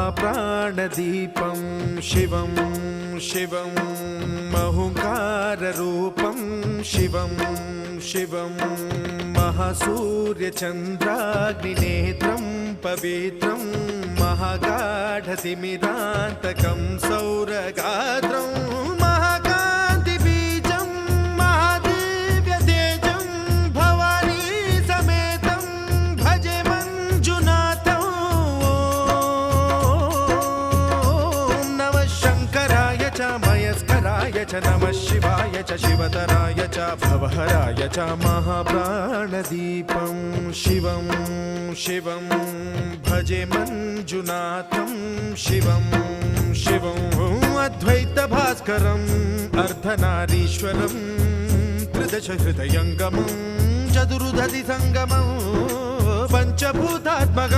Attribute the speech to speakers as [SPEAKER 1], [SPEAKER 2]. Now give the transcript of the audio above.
[SPEAKER 1] महाप्राणदीपं शिवं शिवं महुङ्काररूपं शिवं शिवं महासूर्यचन्द्राग्निनेत्रं पवित्रं महागाढतिमिरान्तकं सौरगात्रं महाकान्तिबीजं महादिव्यतेजं भवानी समेतं भजे मञ्जुनाथं। ॐ नमः शङ्कराय च मयस्कराय च नमः शिवाय च शिवतराय च भवहराय च महाप्राणदीपं शिवं शिवं भजे मञ्जुनाथं शिवं शिवं अद्वैतभास्करम् अर्धनारीश्वरं त्रिदशहृदयङ्गमं चतुर्दधिसङ्गमं पञ्चभूतात्मकम्